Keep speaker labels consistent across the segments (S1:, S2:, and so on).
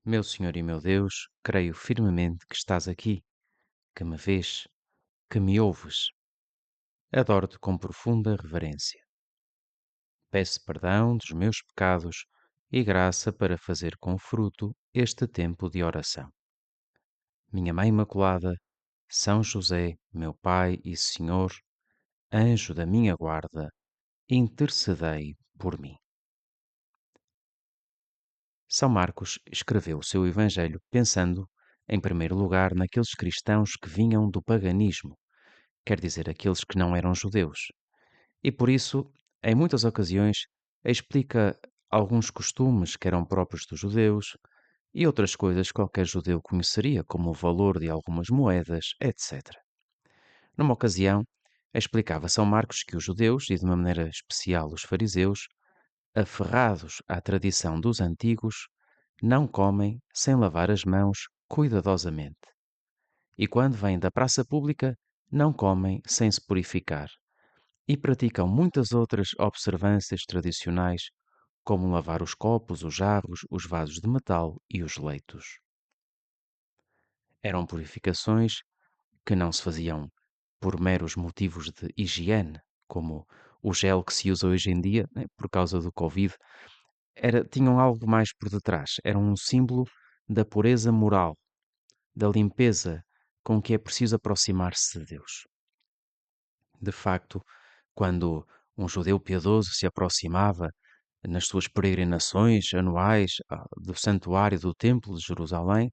S1: Meu Senhor e meu Deus, creio firmemente que estás aqui, que me vês, que me ouves. Adoro-te com profunda reverência. Peço perdão dos meus pecados e graça para fazer com fruto este tempo de oração. Minha Mãe Imaculada, São José, meu Pai e Senhor, anjo da minha guarda, intercedei por mim. São Marcos escreveu o seu Evangelho pensando, em primeiro lugar, naqueles cristãos que vinham do paganismo, quer dizer, aqueles que não eram judeus. E por isso, em muitas ocasiões, explica alguns costumes que eram próprios dos judeus e outras coisas que qualquer judeu conheceria, como o valor de algumas moedas, etc. Numa ocasião, explicava São Marcos que os judeus, e de uma maneira especial os fariseus, aferrados à tradição dos antigos, não comem sem lavar as mãos cuidadosamente. E quando vêm da praça pública, não comem sem se purificar. E praticam muitas outras observâncias tradicionais, como lavar os copos, os jarros, os vasos de metal e os leitos. Eram purificações que não se faziam por meros motivos de higiene, como o gel que se usa hoje em dia, né, por causa do Covid, tinham algo mais por detrás. Eram um símbolo da pureza moral, da limpeza com que é preciso aproximar-se de Deus. De facto, quando um judeu piedoso se aproximava nas suas peregrinações anuais do santuário do Templo de Jerusalém,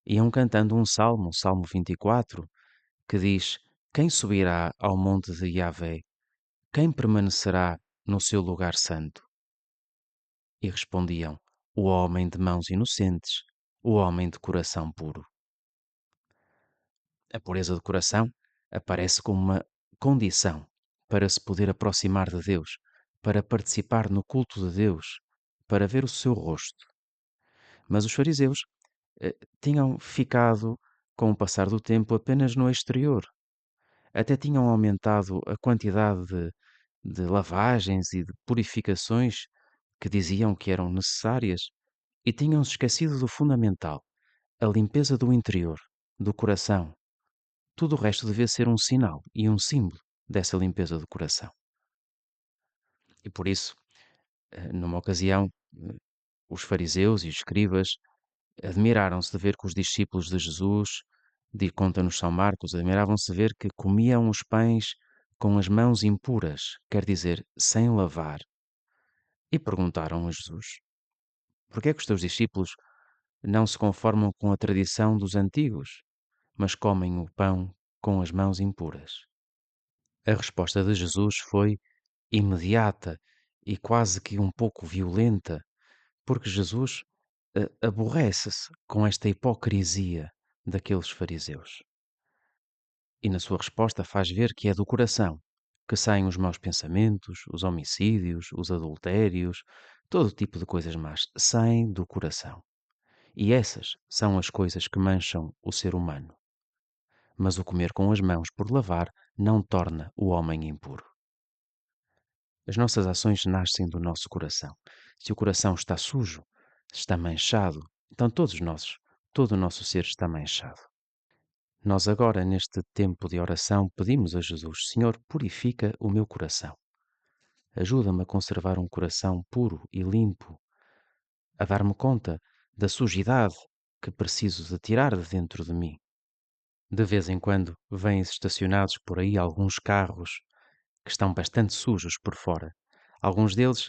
S1: iam cantando um salmo, o Salmo 24, que diz: Quem subirá ao monte de Yahvé? Quem permanecerá no seu lugar santo? E respondiam: O homem de mãos inocentes, o homem de coração puro. A pureza do coração aparece como uma condição para se poder aproximar de Deus, para participar no culto de Deus, para ver o seu rosto. Mas os fariseus tinham ficado, com o passar do tempo, apenas no exterior. Até tinham aumentado a quantidade de lavagens e de purificações que diziam que eram necessárias e tinham-se esquecido do fundamental, a limpeza do interior, do coração. Tudo o resto devia ser um sinal e um símbolo dessa limpeza do coração. E por isso, numa ocasião, eh, os fariseus e os escribas admiraram-se de ver que os discípulos de Jesus, conta-nos São Marcos, admiravam-se de ver que comiam os pães com as mãos impuras, quer dizer, sem lavar. E perguntaram a Jesus: por que é que os teus discípulos não se conformam com a tradição dos antigos, mas comem o pão com as mãos impuras? A resposta de Jesus foi imediata e quase que um pouco violenta, porque Jesus aborrece-se com esta hipocrisia daqueles fariseus. E na sua resposta faz ver que é do coração que saem os maus pensamentos, os homicídios, os adultérios, todo tipo de coisas más saem do coração. E essas são as coisas que mancham o ser humano. Mas o comer com as mãos por lavar não torna o homem impuro. As nossas ações nascem do nosso coração. Se o coração está sujo, está manchado, então todo o nosso ser está manchado. Nós agora, neste tempo de oração, pedimos a Jesus: Senhor, purifica o meu coração. Ajuda-me a conservar um coração puro e limpo, a dar-me conta da sujidade que preciso de tirar de dentro de mim. De vez em quando vêm estacionados por aí alguns carros que estão bastante sujos por fora. Alguns deles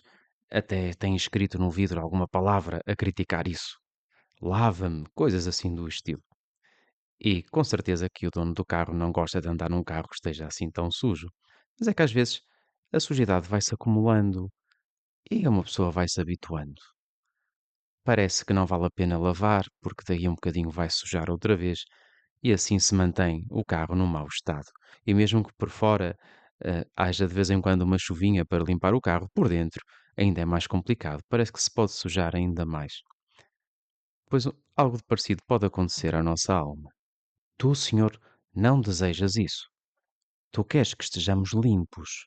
S1: até têm escrito no vidro alguma palavra a criticar isso. Lava-me, coisas assim do estilo. E com certeza que o dono do carro não gosta de andar num carro que esteja assim tão sujo. Mas é que às vezes a sujidade vai-se acumulando e uma pessoa vai se habituando. Parece que não vale a pena lavar, porque daí a um bocadinho vai sujar outra vez, e assim se mantém o carro num mau estado. E mesmo que por fora haja de vez em quando uma chuvinha para limpar o carro, por dentro ainda é mais complicado. Parece que se pode sujar ainda mais. Pois algo de parecido pode acontecer à nossa alma. Tu, Senhor, não desejas isso. Tu queres que estejamos limpos,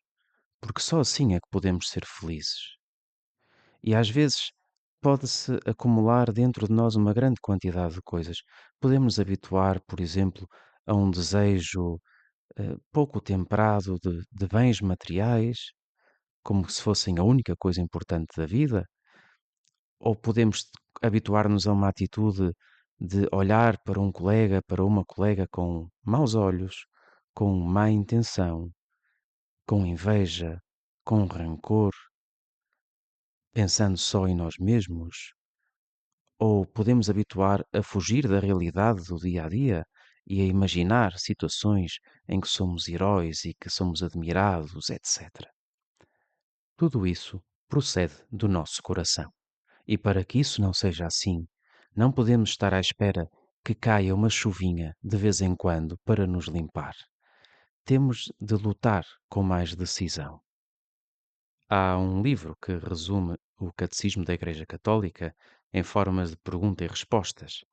S1: porque só assim é que podemos ser felizes. E às vezes pode-se acumular dentro de nós uma grande quantidade de coisas. Podemos nos habituar, por exemplo, a um desejo pouco temperado de bens materiais, como se fossem a única coisa importante da vida, ou podemos habituar-nos a uma atitude de olhar para um colega, para uma colega com maus olhos, com má intenção, com inveja, com rancor, pensando só em nós mesmos? Ou podemos habituar a fugir da realidade do dia a dia e a imaginar situações em que somos heróis e que somos admirados, etc. Tudo isso procede do nosso coração. E para que isso não seja assim, não podemos estar à espera que caia uma chuvinha de vez em quando para nos limpar. Temos de lutar com mais decisão. Há um livro que resume o Catecismo da Igreja Católica em formas de pergunta e respostas.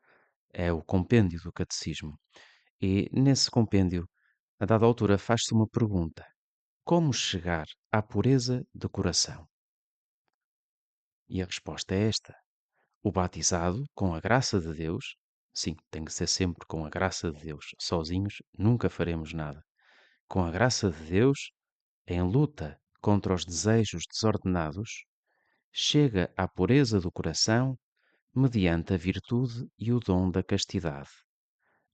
S1: É o Compêndio do Catecismo. E nesse compêndio, a dada altura, faz-se uma pergunta: como chegar à pureza de coração? E a resposta é esta: o batizado, com a graça de Deus, sim, tem que ser sempre com a graça de Deus, sozinhos nunca faremos nada. Com a graça de Deus, em luta contra os desejos desordenados, chega à pureza do coração mediante a virtude e o dom da castidade,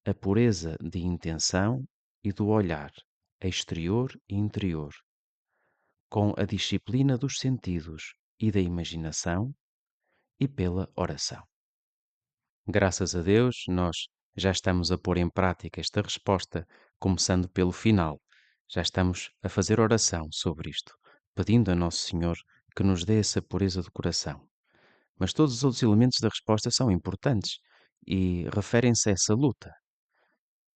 S1: a pureza de intenção e do olhar, exterior e interior, com a disciplina dos sentidos e da imaginação e pela oração. Graças a Deus, nós já estamos a pôr em prática esta resposta, começando pelo final. Já estamos a fazer oração sobre isto, pedindo a Nosso Senhor que nos dê essa pureza do coração. Mas todos os outros elementos da resposta são importantes e referem-se a essa luta.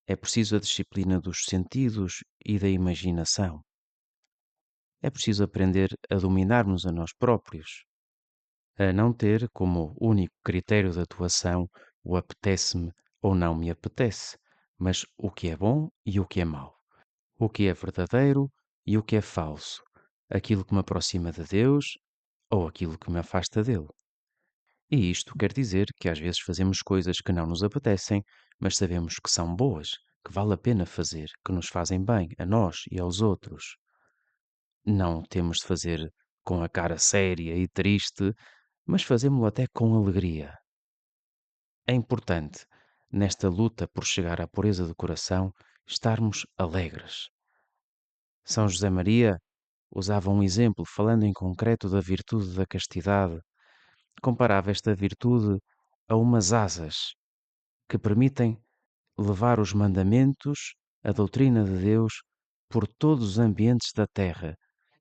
S1: É preciso a disciplina dos sentidos e da imaginação. É preciso aprender a dominar-nos a nós próprios, a não ter como único critério de atuação o apetece-me ou não me apetece, mas o que é bom e o que é mau, o que é verdadeiro e o que é falso, aquilo que me aproxima de Deus ou aquilo que me afasta dele. E isto quer dizer que às vezes fazemos coisas que não nos apetecem, mas sabemos que são boas, que vale a pena fazer, que nos fazem bem a nós e aos outros. Não temos de fazer com a cara séria e triste, mas fazemo-lo até com alegria. É importante, nesta luta por chegar à pureza do coração, estarmos alegres. São José Maria usava um exemplo, falando em concreto da virtude da castidade. Comparava esta virtude a umas asas que permitem levar os mandamentos, a doutrina de Deus, por todos os ambientes da terra,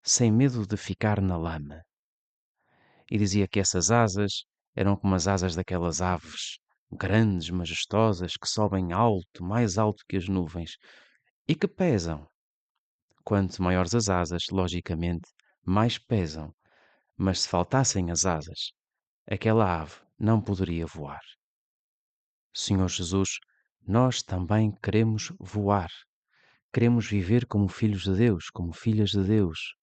S1: sem medo de ficar na lama. E dizia que essas asas eram como as asas daquelas aves grandes, majestosas, que sobem alto, mais alto que as nuvens, e que pesam. Quanto maiores as asas, logicamente, mais pesam. Mas se faltassem as asas, aquela ave não poderia voar. Senhor Jesus, nós também queremos voar. Queremos viver como filhos de Deus, como filhas de Deus,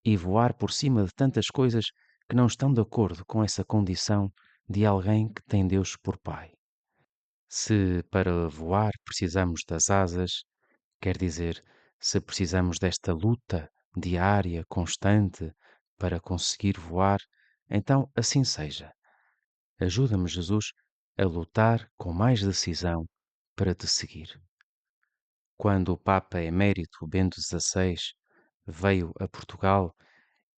S1: e voar por cima de tantas coisas que não estão de acordo com essa condição de alguém que tem Deus por Pai. Se para voar precisamos das asas, quer dizer, se precisamos desta luta diária, constante, para conseguir voar, então assim seja. Ajuda-me, Jesus, a lutar com mais decisão para te seguir. Quando o Papa Emérito Bento XVI veio a Portugal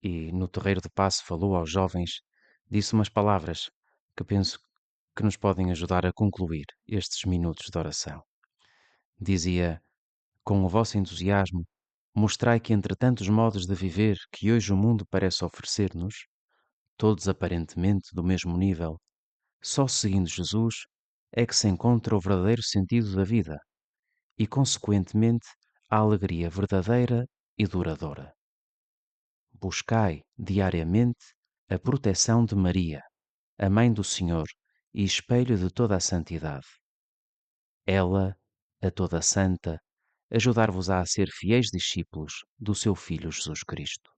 S1: e no Terreiro de Paço falou aos jovens, disse umas palavras que penso que nos podem ajudar a concluir estes minutos de oração. Dizia: com o vosso entusiasmo, mostrai que entre tantos modos de viver que hoje o mundo parece oferecer-nos, todos aparentemente do mesmo nível, só seguindo Jesus é que se encontra o verdadeiro sentido da vida e, consequentemente, a alegria verdadeira e duradoura. Buscai diariamente a proteção de Maria, a Mãe do Senhor e espelho de toda a santidade. Ela, a toda santa, ajudar-vos-á a ser fiéis discípulos do seu Filho Jesus Cristo.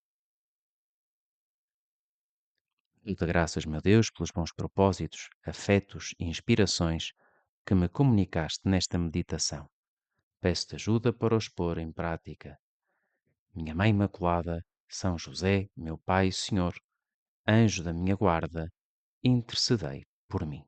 S1: Dou-te graças, meu Deus, pelos bons propósitos, afetos e inspirações que me comunicaste nesta meditação. Peço-te ajuda para os pôr em prática. Minha Mãe Imaculada, São José, meu Pai e Senhor, anjo da minha guarda, intercedei por mim.